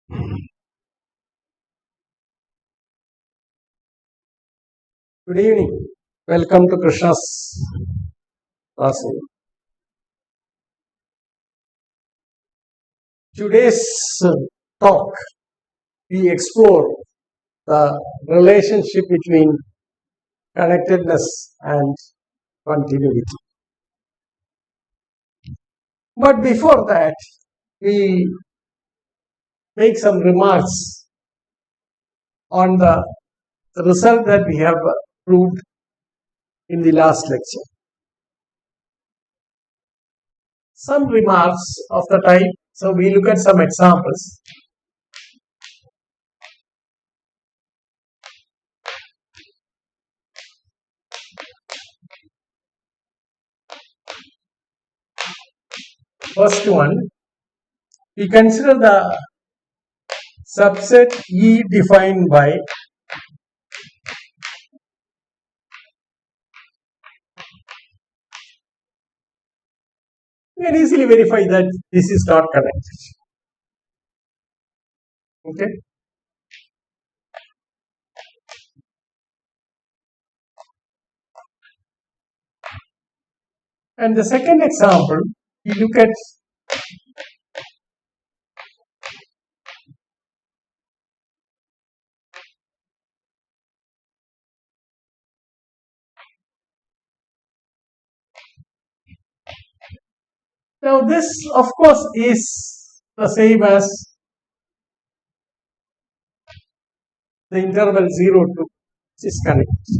Good evening. Welcome to Krishna's classroom. Today's talk, we explore the relationship between connectedness and continuity. But before that, we make some remarks on the result that we have proved in the last lecture. Some remarks of the type, so we look at some examples. First one, we consider the subset E defined by you can easily verify that this is not connected. Okay. And the second example, we look at now this of course is the same as the interval 0 to which is connected.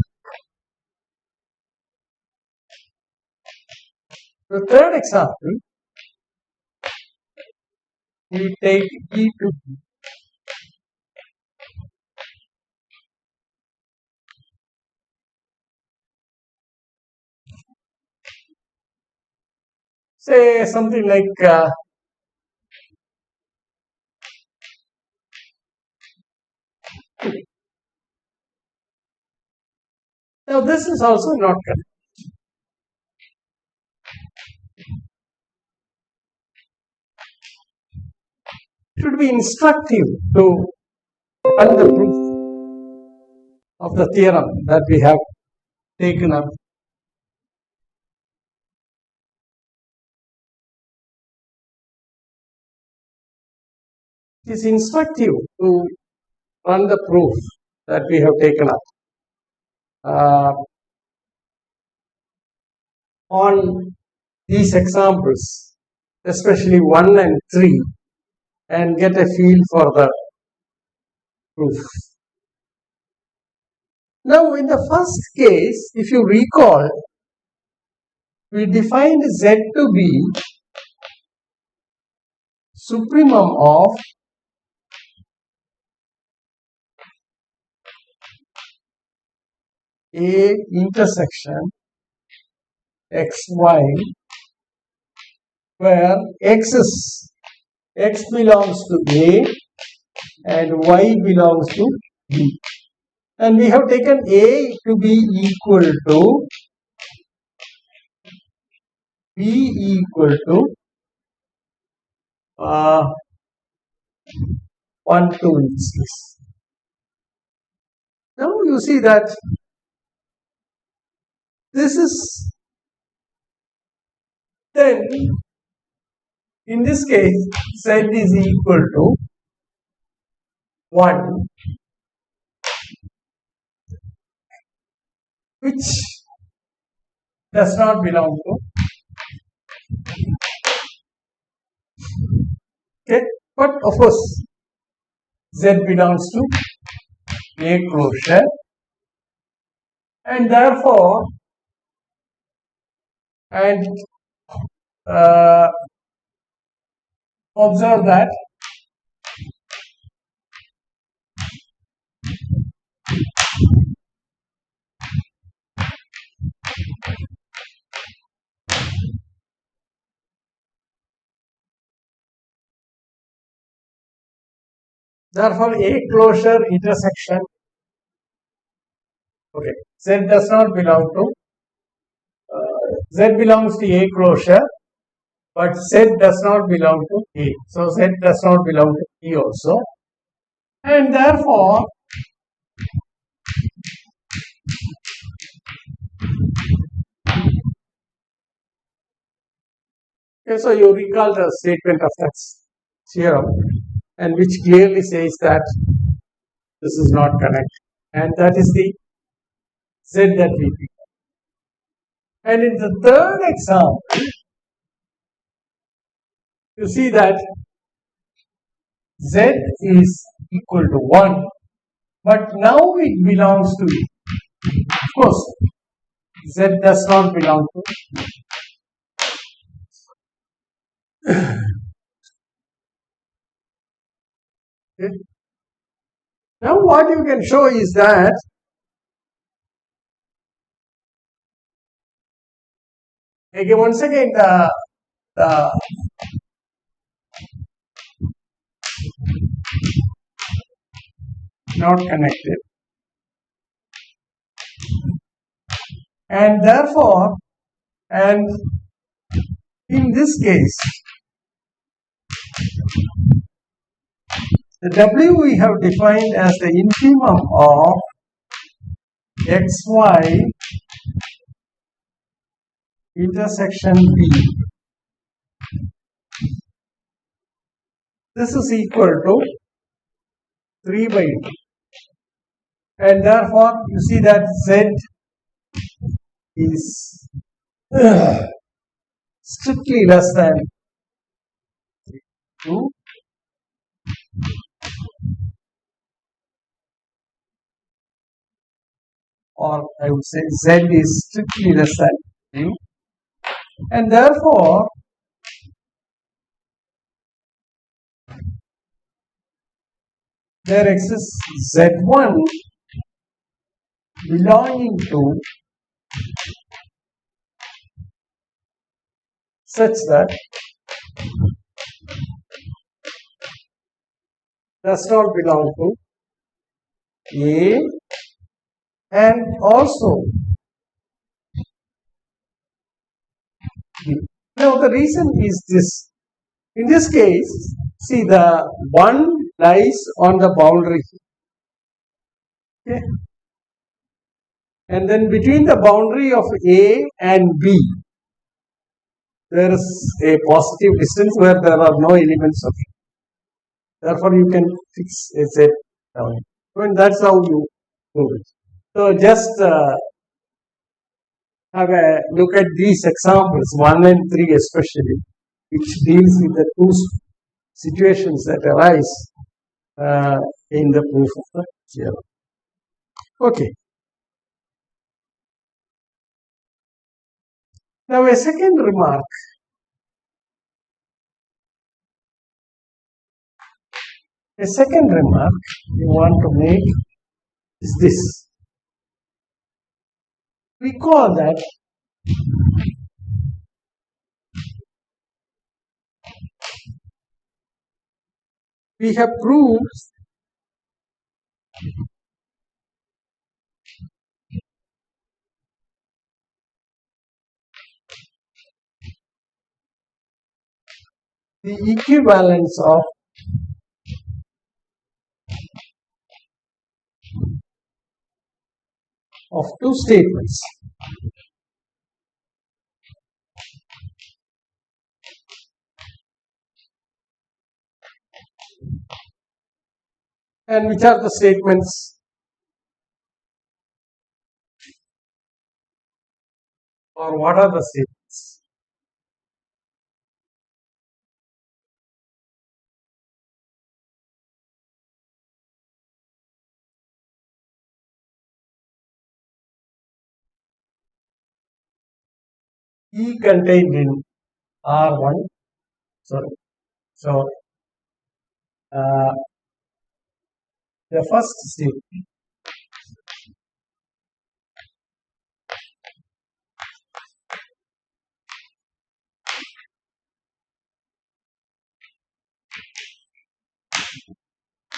The third example, we take E to B. Say something like now this is also not connected. It would be instructive to run the proof of the theorem that we have taken up. It is instructive to run the proof that we have taken up on these examples, especially 1 and 3, and get a feel for the proof. Now, in the first case, if you recall, we defined Z to be supremum of A intersection xy, where x belongs to A and y belongs to B. And we have taken A to be equal to B equal to 1, 2 in this case. Now you see that this is then in this case Z is equal to 1, which does not belong to okay, but of course Z belongs to A closure, and therefore observe that therefore A closure intersection Z does not belong to Z belongs to A closure, but Z does not belong to A. So Z does not belong to E also. And therefore, okay, so you recall the statement of that theorem, and which clearly says that this is not connected, and that is the Z that we pick. And in the third example, you see that Z is equal to 1, but now it belongs to you. Of course, Z does not belong to it. Now what you can show is that again once again the not connected, and therefore, and in this case the W we have defined as the infimum of xy intersection B. This is equal to 3 by 2, and therefore you see that Z is strictly less than 2, or I would say Z is strictly less than 2, and therefore there exists Z1 belonging to such that does not belong to A, and also B. Now the reason is this. In this case, see, the 1 lies on the boundary. Okay. And then between the boundary of A and B, there is a positive distance where there are no elements of it. Therefore, you can fix a Z down. And that's how you do it. So just have a look at these examples, 1 and 3 especially, which deals with the two situations that arise in the proof of the theorem. Okay. Now a second remark. A second remark we want to make is this. We call that we have proved the equivalence of two statements. And which are the statements? Or what are the statements? E contained in R1. Sorry. So the first statement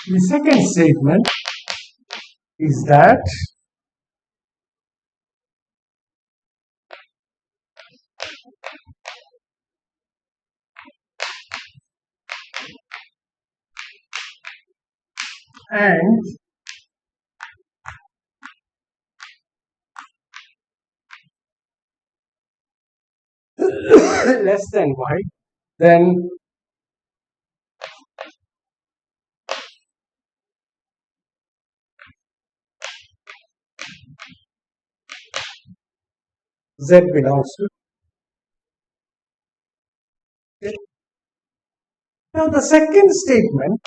the second statement is that and less than y, then z belongs to. Okay. Now the second statement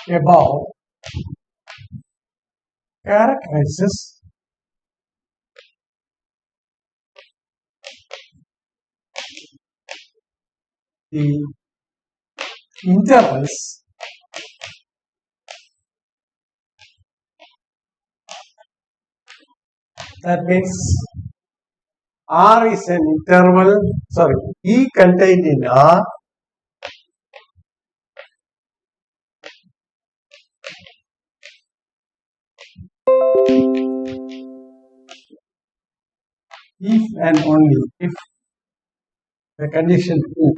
above characterizes the intervals that means R is an interval, sorry, E contained in R if and only if the condition 2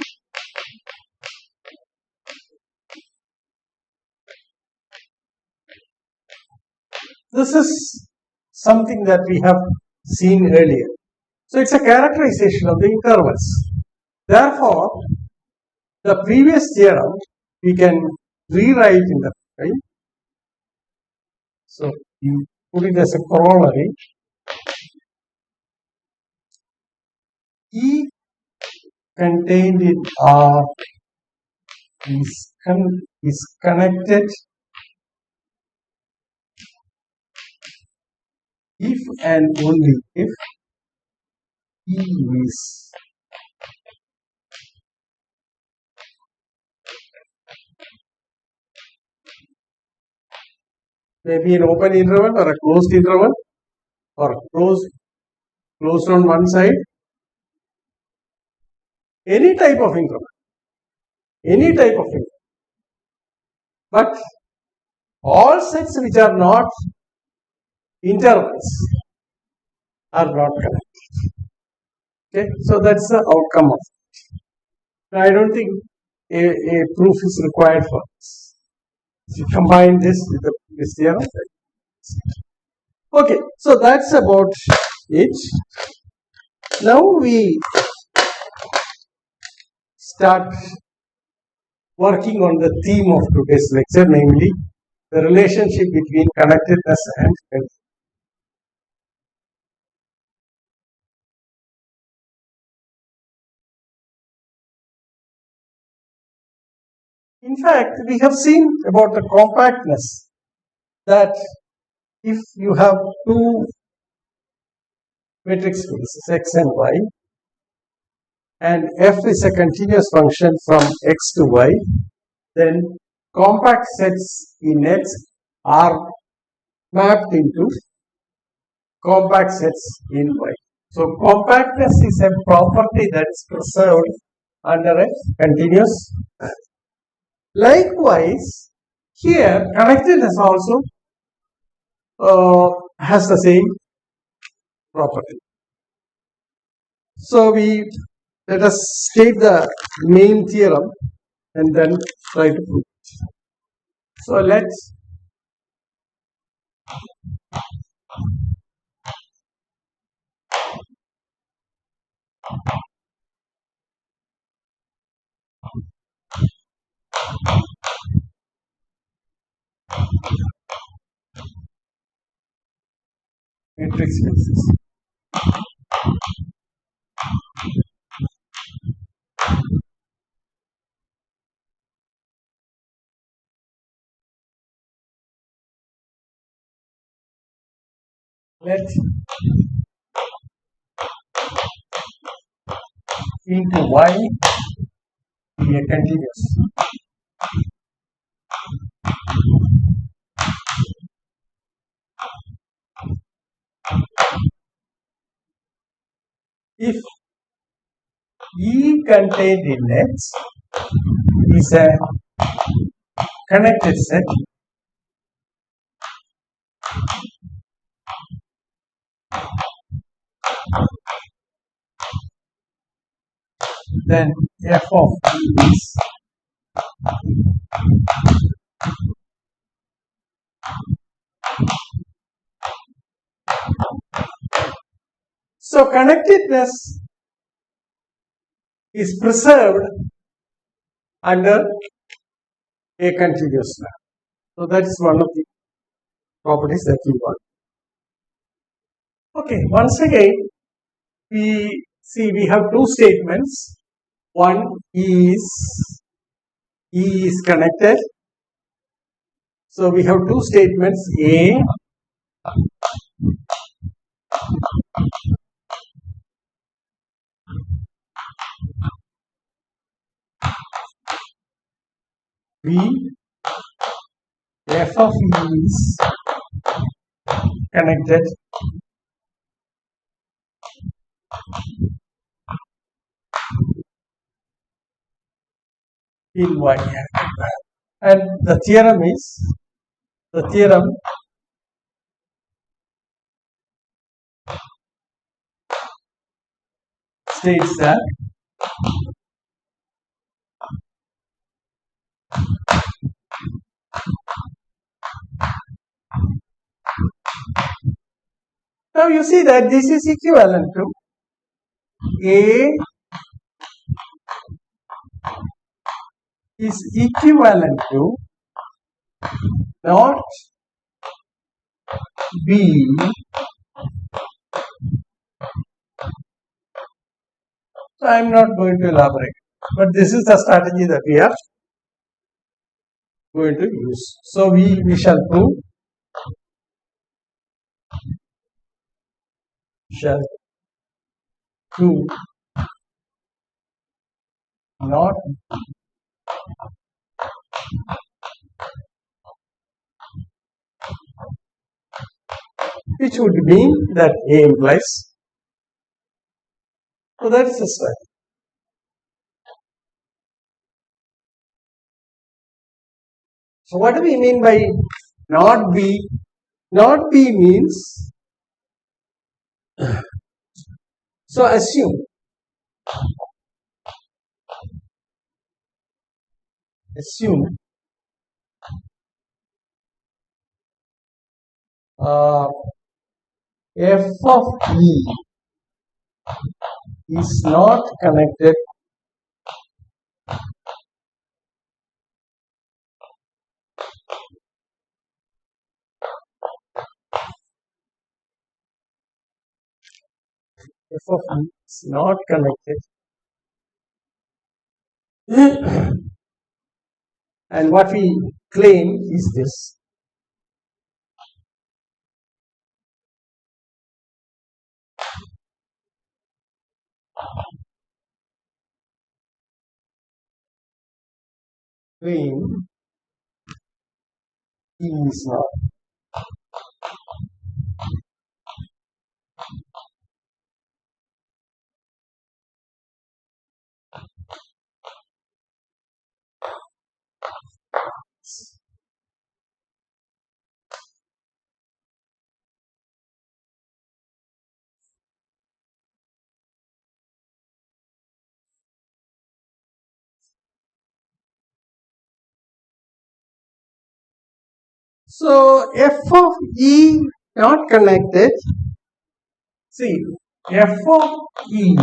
this is something that we have seen earlier. So it's a characterization of the intervals. Therefore, the previous theorem we can rewrite in the way. So you put it as a corollary. E contained in R is connected if and only if E is maybe an open interval or a closed interval or closed on one side, any type of interval. But all sets which are not intervals are not connected. Okay, so that's the outcome of it. I don't think a proof is required for this. If you combine this with this theorem. Okay, so that's about it. Now we start working on the theme of today's lecture, namely the relationship between connectedness and health. In fact, we have seen about the compactness that if you have two matrix spaces x and y and f is a continuous function from x to y, then compact sets in X are mapped into compact sets in Y. So compactness is a property that is preserved under a continuous map. Likewise, here connectedness also has the same property. So let us state the main theorem and then try to prove it. So let's matrix spaces. Let into Y be a continuous. If E contained in X is a connected set, then f of e is so connectedness is preserved under a continuous map. So that is one of the properties that we want. Okay, once again, we see we have two statements. One is E is connected. So we have two statements A B f of E is connected in Y. And the theorem states that now you see that this is equivalent to A is equivalent to not B so I am not going to elaborate, but this is the strategy that we are going to use. So we shall prove not which would mean that A implies. So that is the strategy. So what do we mean by not B? Not B means, so assume f of E is not connected f of E is not connected and what we claim is this. Claim E is not. So f of E not connected. See, f of E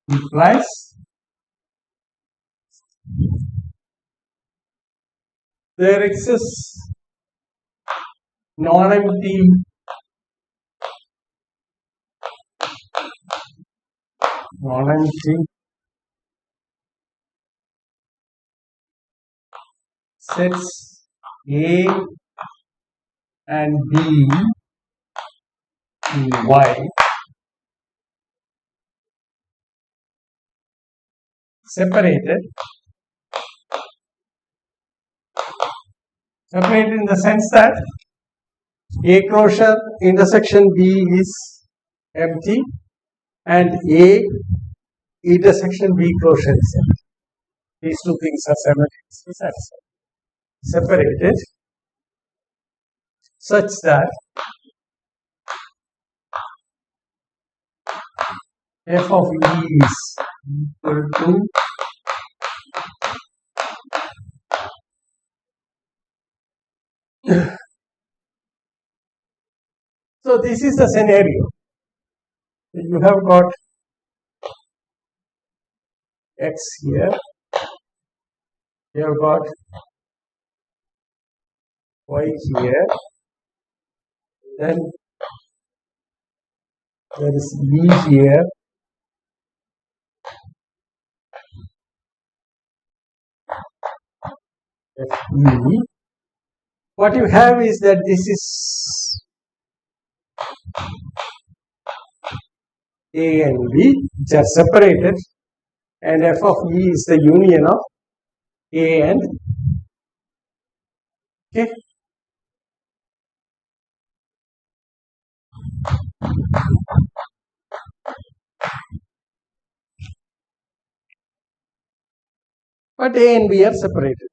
implies there exists non-empty sets A and B in Y separated in the sense that A closure intersection B is empty and A intersection B closure is empty. These two things are simultaneously separated such that f of E is equal to so this is the scenario. You have got x here, you have got y here, then there is E here, Fe. What you have is that this is A and B, which are separated, and f of E is the union of A and okay. But A and B are separated.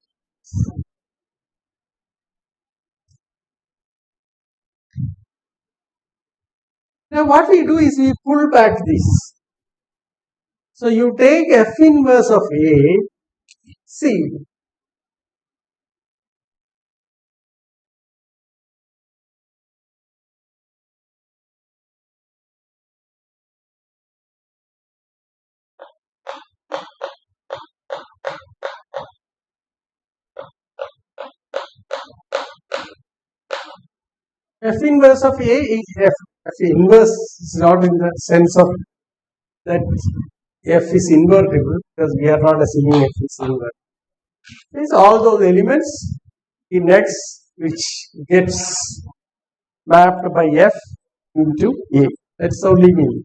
Now what we do is we pull back this. So you take F inverse of A, see, F inverse of A is F inverse is not in the sense of that F is invertible, because we are not assuming F is invertible. It's all those elements in X which gets mapped by F into A. That's the only meaning.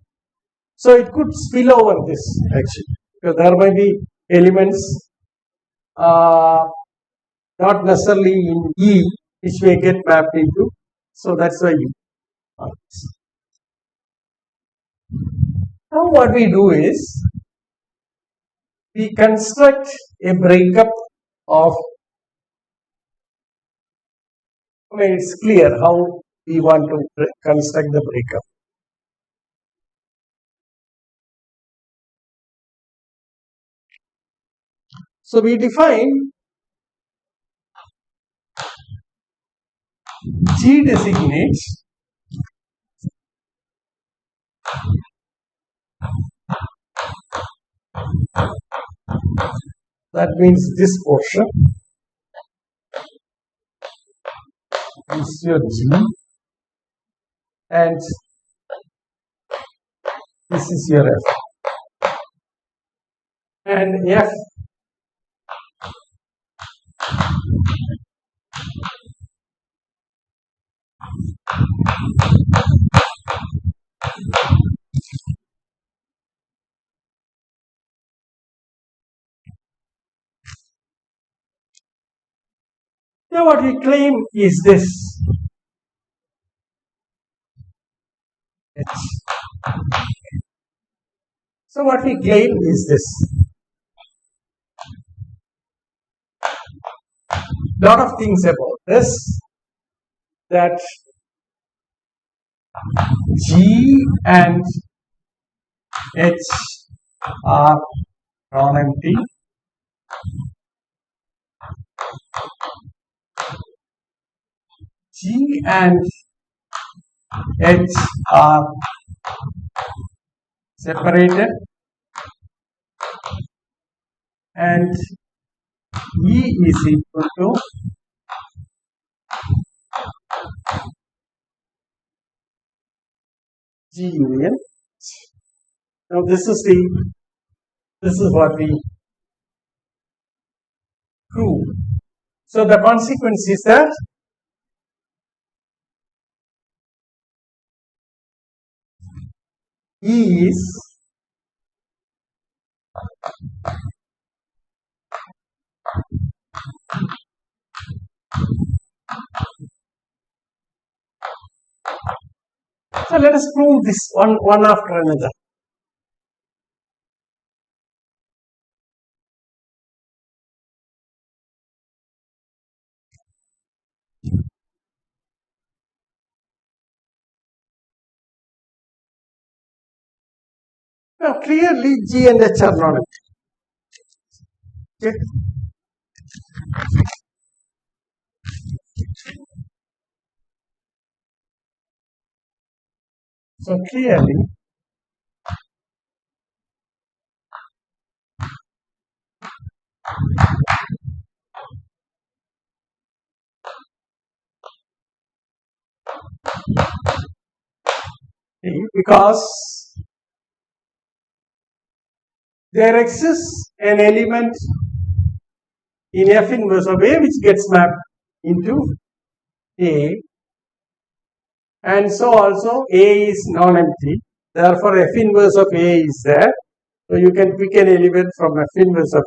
So it could spill over this actually, because there may be elements not necessarily in E which may get mapped into. So that's why you. Now what we do is we construct a breakup of. I mean, it's clear how we want to construct the breakup. So we define G designates that means this portion is your G and this is your F. And F now what we claim is this. So what we claim is this. Lot of things about this, that G and H are non-empty. G and H are separated and E is equal to G union. Now this is what we prove. So the consequence is that E is so let us prove this one after another. Now clearly G and H are not empty. Okay. So clearly because there exists an element in F inverse of A which gets mapped into A, and so also A is non-empty. Therefore, F inverse of A is there. So you can pick an element from F inverse of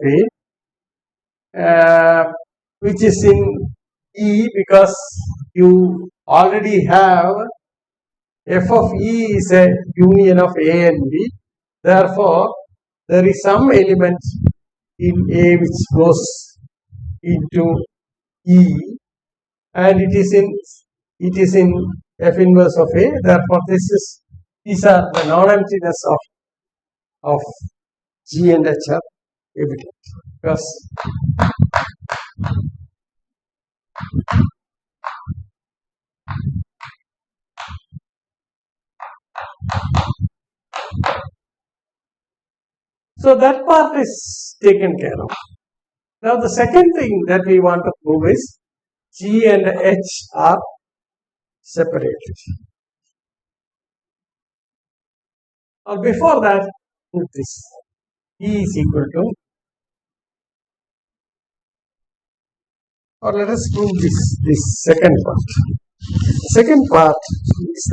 A, which is in E, because you already have F of E is a union of A and B. Therefore, there is some element in A which goes into E, and it is in F inverse of A. Therefore, these are the non-emptiness of G and H are evident, because so that part is taken care of. Now the second thing that we want to prove is G and H are separated. Or before that, prove this. E is equal to, or let us prove this second part. The second part is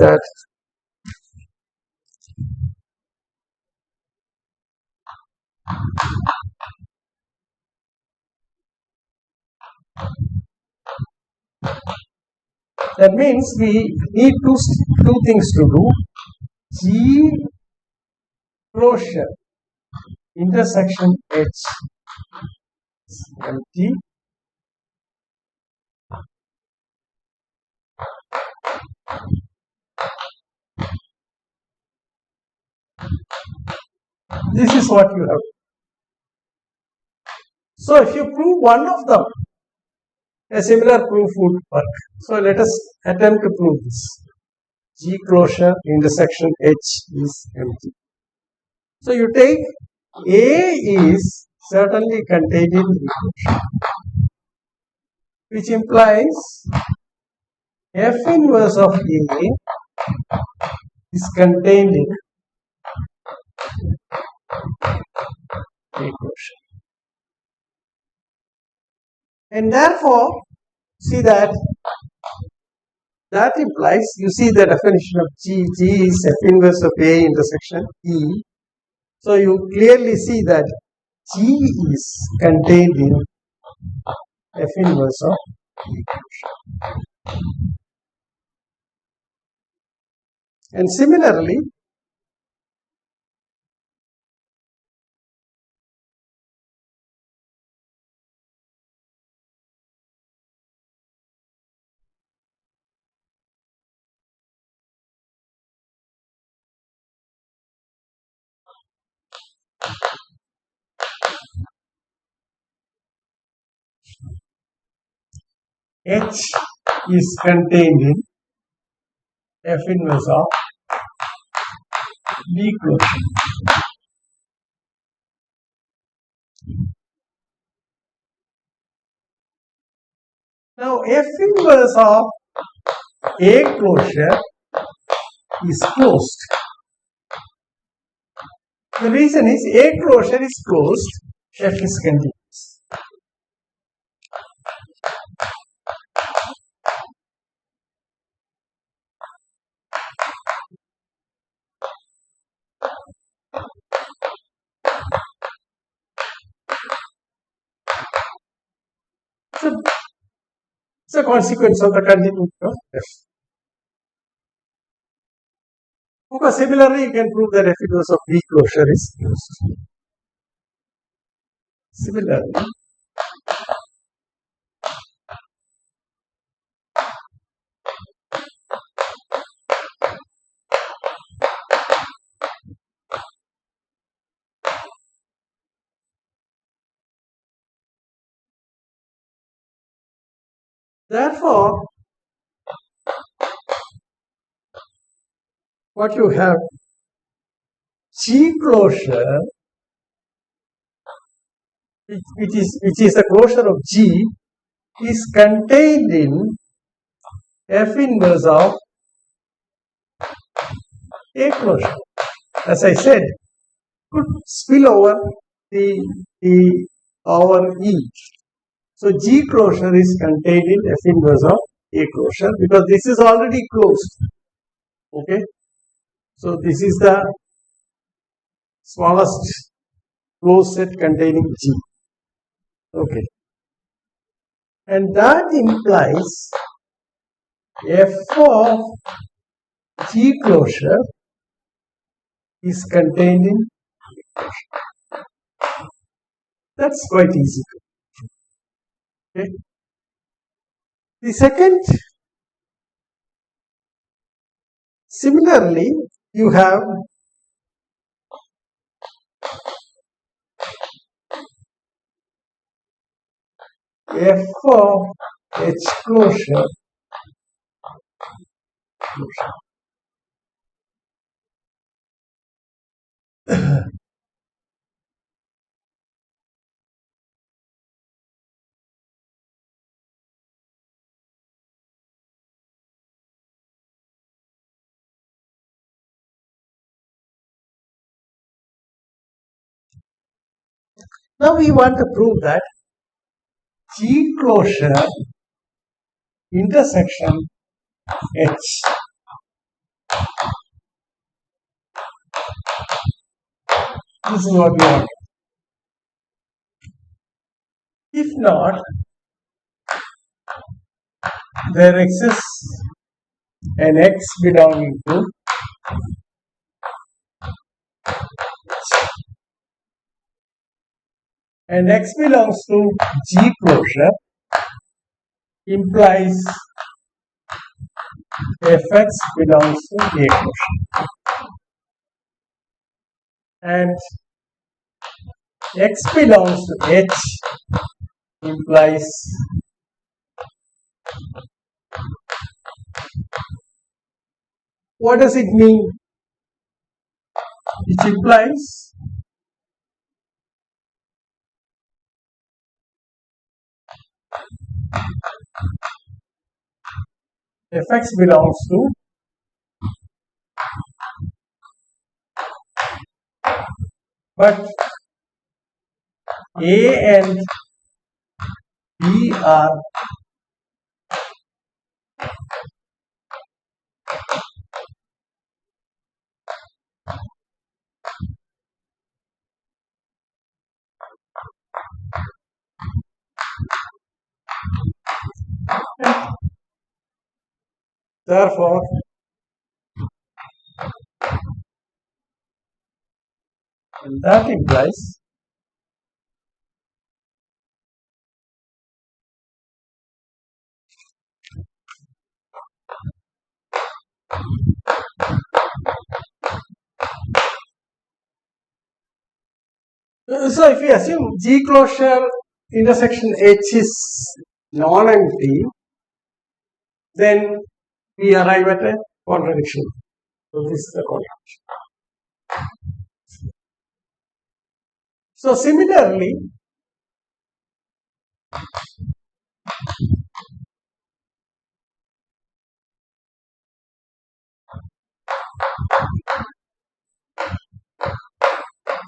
that means we need two things to do. G closure intersection H is empty, this is what you have. So if you prove one of them, a similar proof would work. So let us attempt to prove this. G closure intersection H is empty. So you take A is certainly contained in G closure, which implies F inverse of A is contained in A closure. And therefore, see that implies, you see the definition of G. G is F inverse of A intersection E. So you clearly see that G is contained in F inverse of E closure. And similarly, H is contained in F inverse of B closure. Now F inverse of A closure is closed. The reason is A closure is closed, F is continuous. So it's a consequence of the continuity of F. Okay, similarly, you can prove that F inverse of B closure is closed. Similarly, Therefore, what you have, G closure, which is the closure of G, is contained in F inverse of A closure. As I said, could spill over the over E. So G closure is contained in F inverse of A closure because this is already closed. Okay. So this is the smallest closed set containing G. Okay. And that implies F of G closure is contained in A closure. That's quite easy. Okay. The second, similarly, you have F of H closure. Now we want to prove that G closure intersection H. This is what we want. If not, there exists an X belonging to and X belongs to G closure implies Fx belongs to A closure. And X belongs to H implies what does it mean? It implies Fx belongs to but A and B are therefore and that implies so if we assume G closure intersection H is non-empty, then we arrive at a contradiction. So this is the contradiction. So similarly,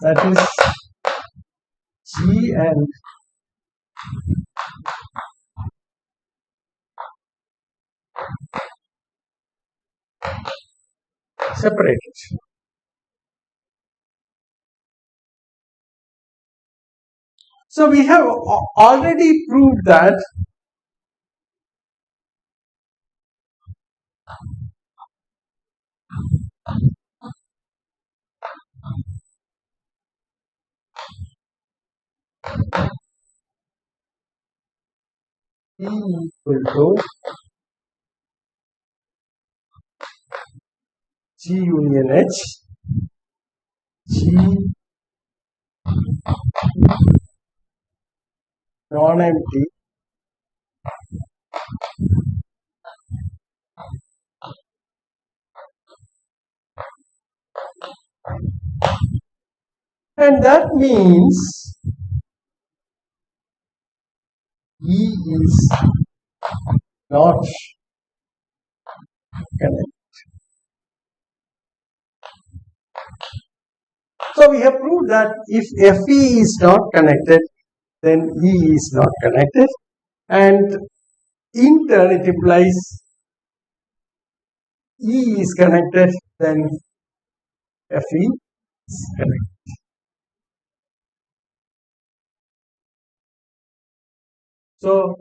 that is G and separated. So we have already proved that E equal to G union H, G non-empty And that means E is not connected. So we have proved that if Fe is not connected, then E is not connected, and in turn it implies E is connected, then Fe is connected. So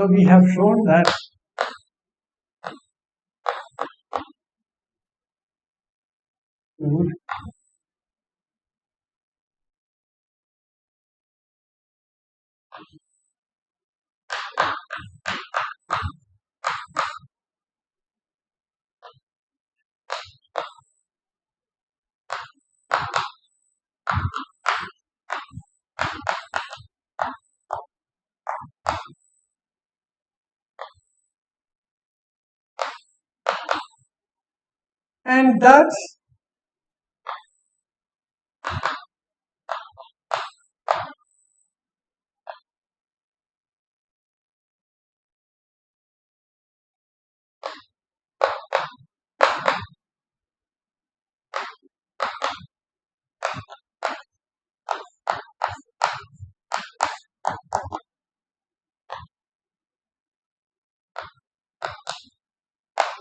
we have shown that and that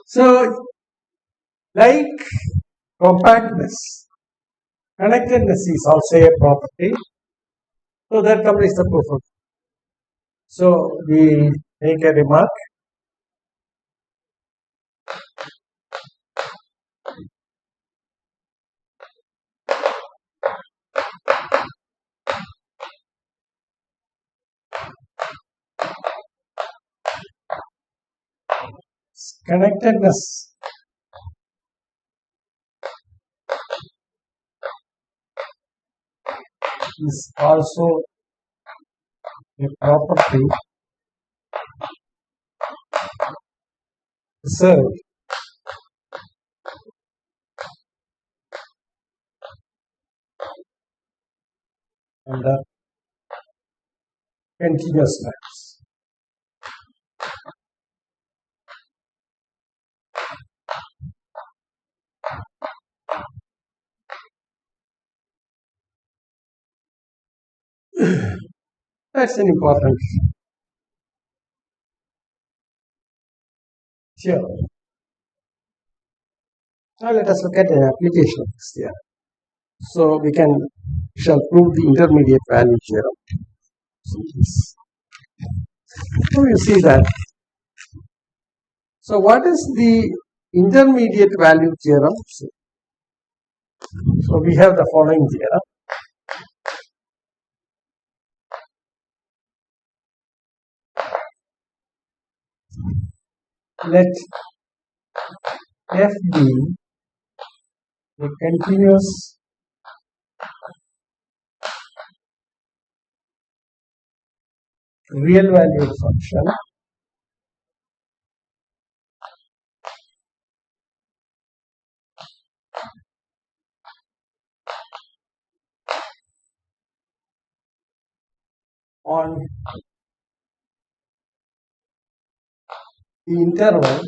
so like compactness, connectedness is also a property. So that completes the proof of. So we make a remark. Connectedness is also a property reserved under continuous times. That's an important. Sure. Now let us look at an application of this theorem. So we shall prove the intermediate value theorem. So you see that. So what is the intermediate value theorem? So we have the following theorem. Let F be a continuous real valued function on the interval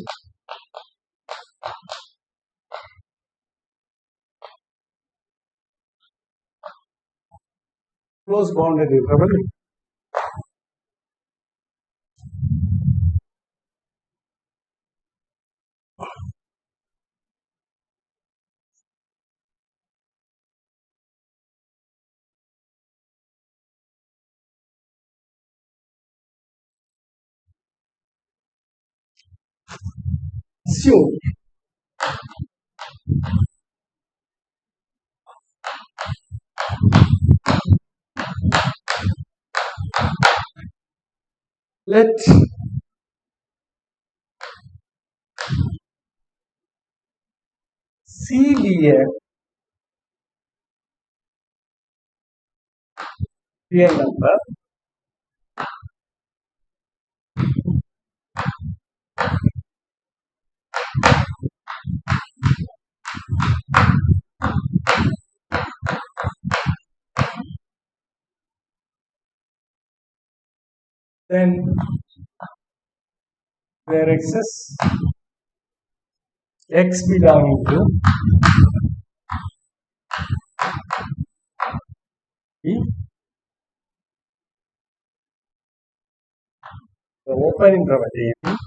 close bounded interval assume let C be a real number. Then where exists x belonging to E, the opening probability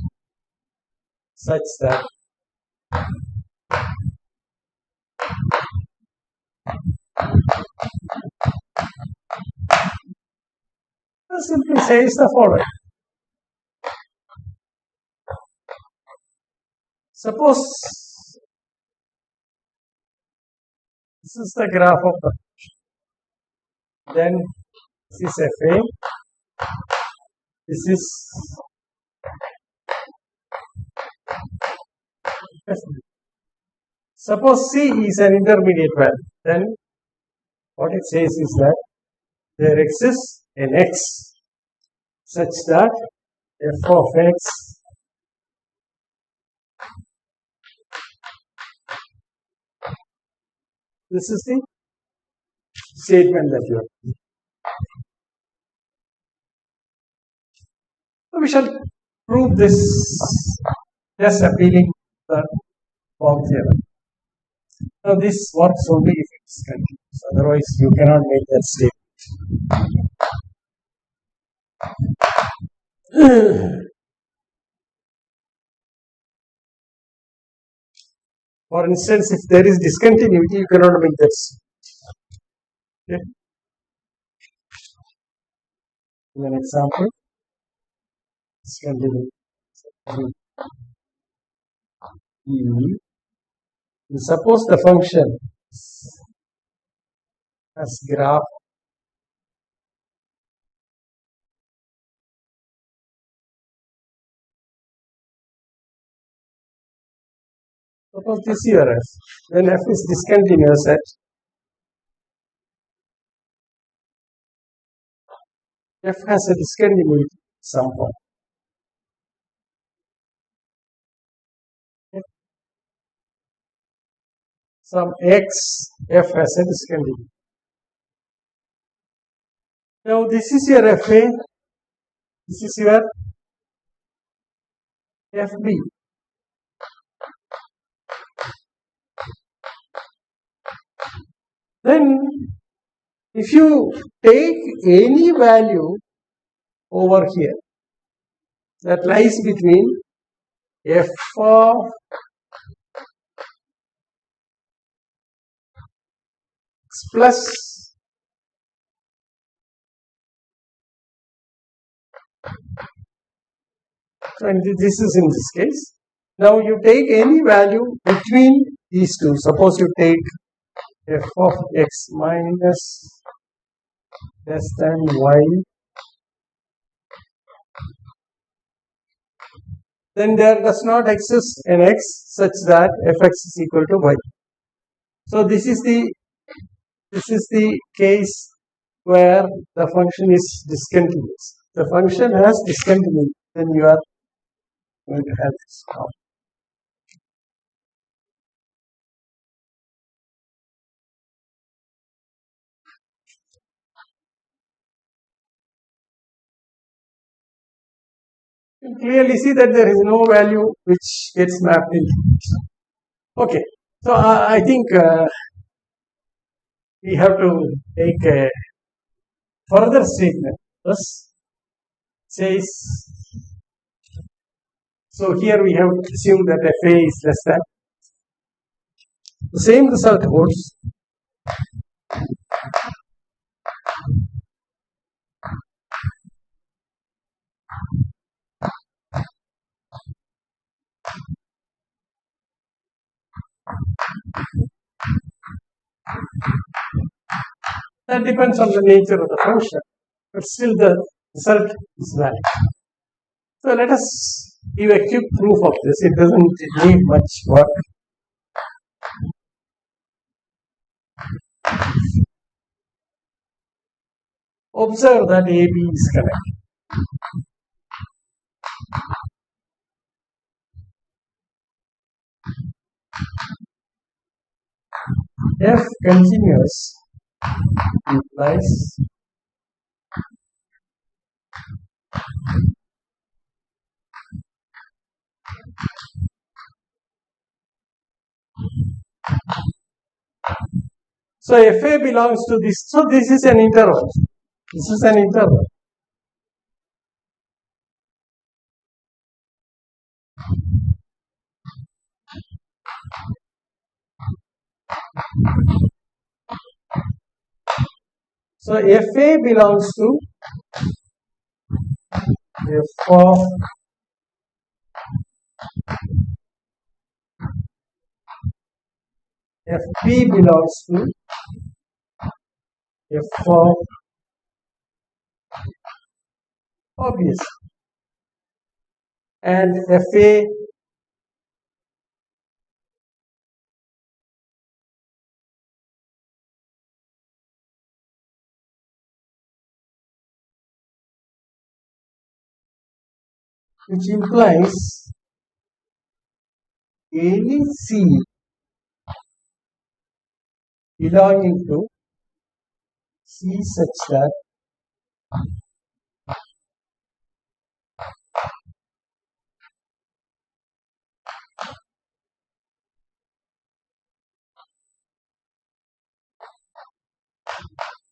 such that simply says the following. Suppose this is the graph of the, then this is FA, this is FB. Suppose C is an intermediate value, then what it says is that there exists an x such that f of x this is the statement that you have. So we shall prove this just appealing the form theorem. Now this works only if it is continuous, otherwise you cannot make that statement. For instance, if there is discontinuity, you cannot make that statement. Okay. In an example, discontinuity. Suppose the function has graph suppose this here f, when f is discontinuous at f has a discontinuity at some point. Some x f has a discontinuity. Now this is your FA, this is your FB. Then if you take any value over here that lies between f of x plus and this is in this case. Now you take any value between these two. Suppose you take f of x minus less than y, then there does not exist an x such that fx is equal to y. So this is the case where the function is discontinuous. The function has discontinuity, then you are going to have this problem. You clearly see that there is no value which gets mapped into it. Okay, so I think we have to take a further statement. Thus, says, so here we have assumed that FA is less than. The same result holds that depends on the nature of the function, but still the result is valid. So let us give a quick proof of this. It doesn't need much work. Observe that AB is correct. F continuous implies so FA belongs to this. So this is an interval. This is an interval. So FA belongs to F of FB belongs to F of obvious, and FA which implies any C belonging to C such that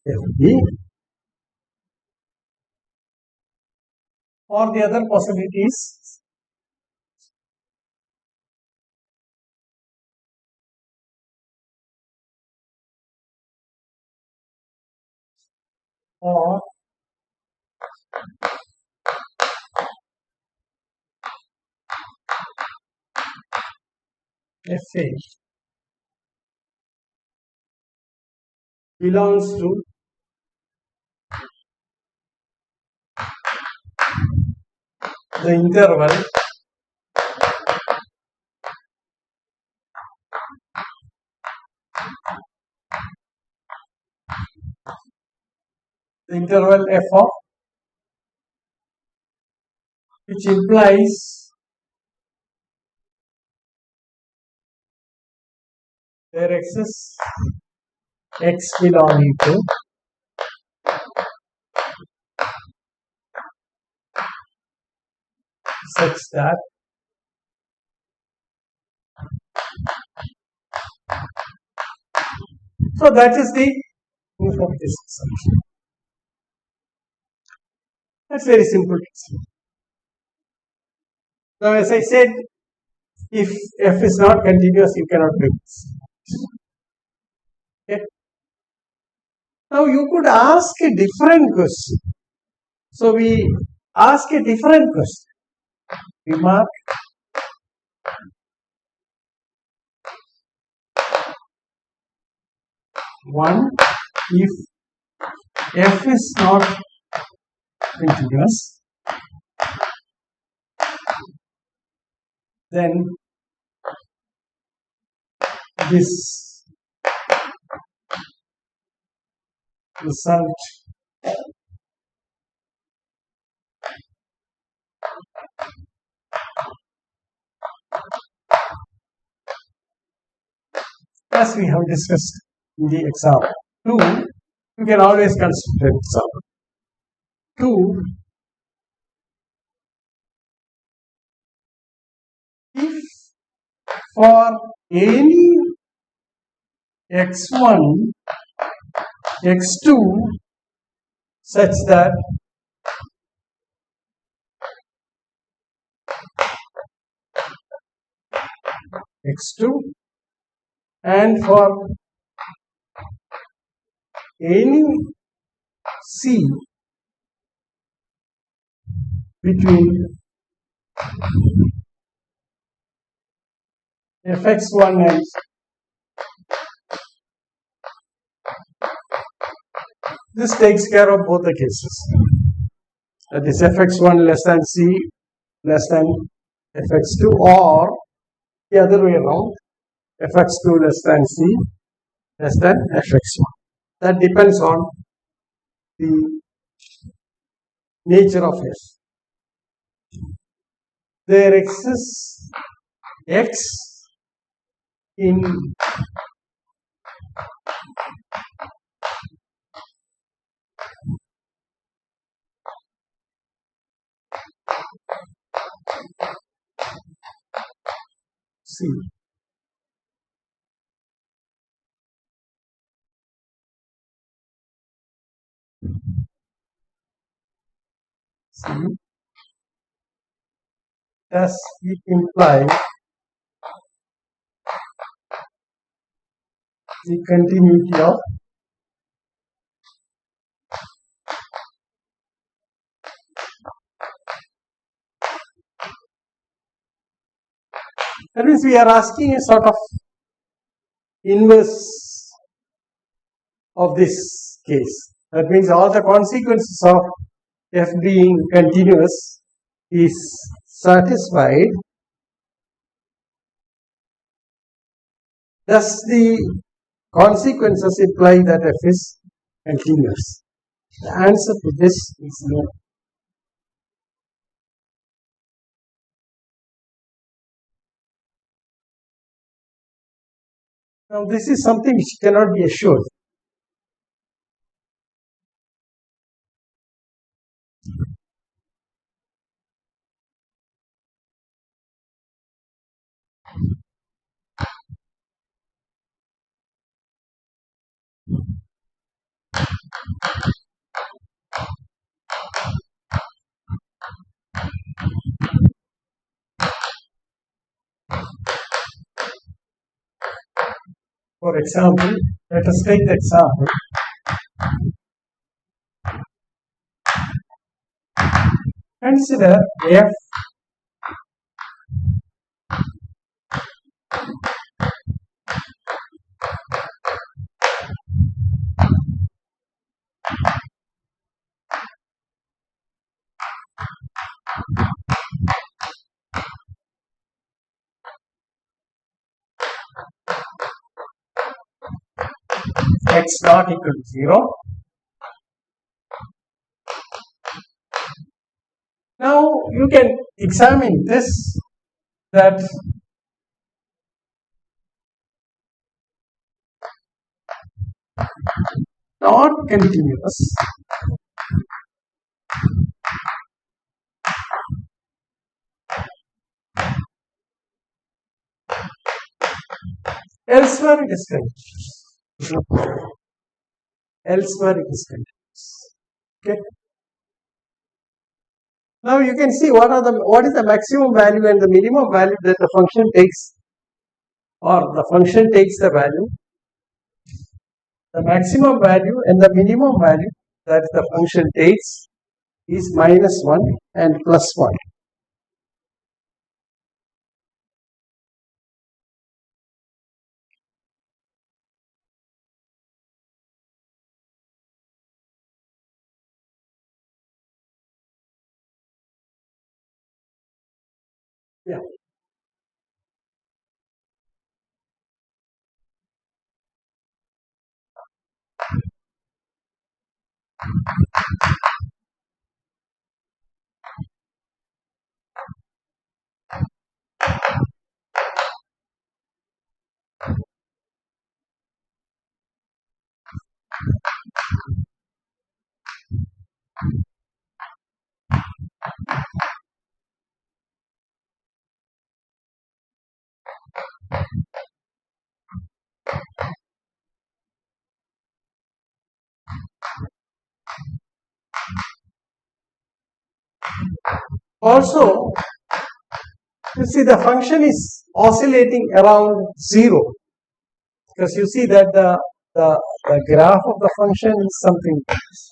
FB or the other possibilities or FA belongs to the interval F of which implies there exists X belonging to such that so that is the proof of this assumption. That's very simple. Now, as I said, if F is not continuous, you cannot do this. Okay. Now, you could ask a different question. So, we ask a different question. Remark. One, if F is not continuous, then this result as we have discussed in the example. 2, you can always consider an example. 2, if for any x1, x2 such that x2 and for any C between fx1 and this takes care of both the cases. That is fx1 less than C less than fx2 or the other way around fx2 less than C less than fx1. That depends on the nature of f. There exists x in C. C. Does it imply the continuity of that means we are asking a sort of inverse of this case. That means all the consequences of f being continuous is satisfied. Does the consequences imply that f is continuous? The answer to this is no. Now this is something which cannot be assured. For example, let us take the example. Consider f x not equal to 0. Now you can examine this, that not continuous elsewhere it is continuous. Elsewhere it is continuous. Okay. Now you can see what is the maximum value and the minimum value that the function takes, or the function takes the value. The maximum value and the minimum value that the function takes is -1 and +1. Yeah. Also, you see the function is oscillating around 0, because you see that the graph of the function is something like this.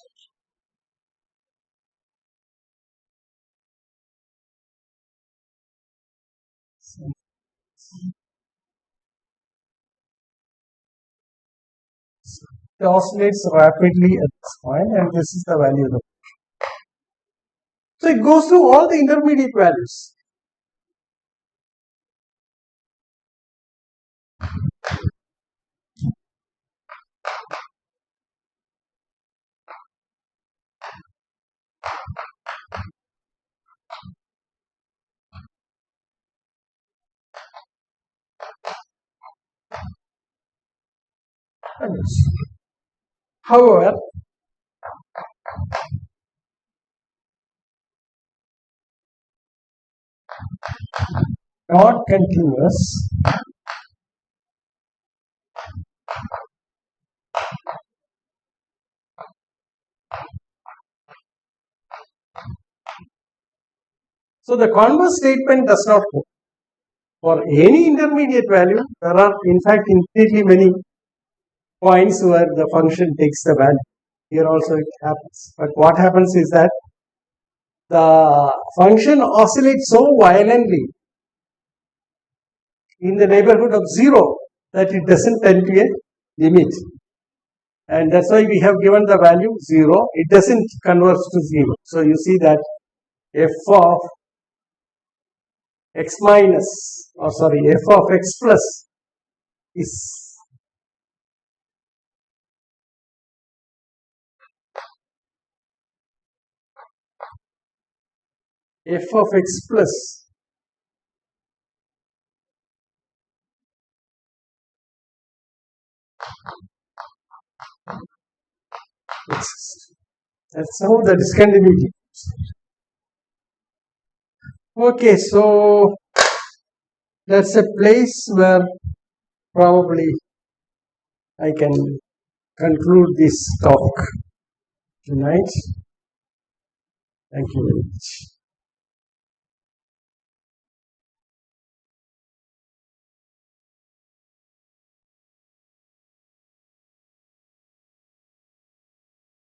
It oscillates rapidly at this point, and this is the value of the function. So it goes through all the intermediate values. values. However, not continuous so the converse statement does not hold. For any intermediate value, there are in fact infinitely many points where the function takes the value. Here also it happens. But what happens is that the function oscillates so violently in the neighborhood of 0 that it doesn't tend to a limit. And that's why we have given the value 0. It doesn't converge to 0. So you see that f of x minus, or sorry, f of x plus is f of x plus exists. That's how the discontinuity. Okay, so that's a place where probably I can conclude this talk tonight. Thank you very much.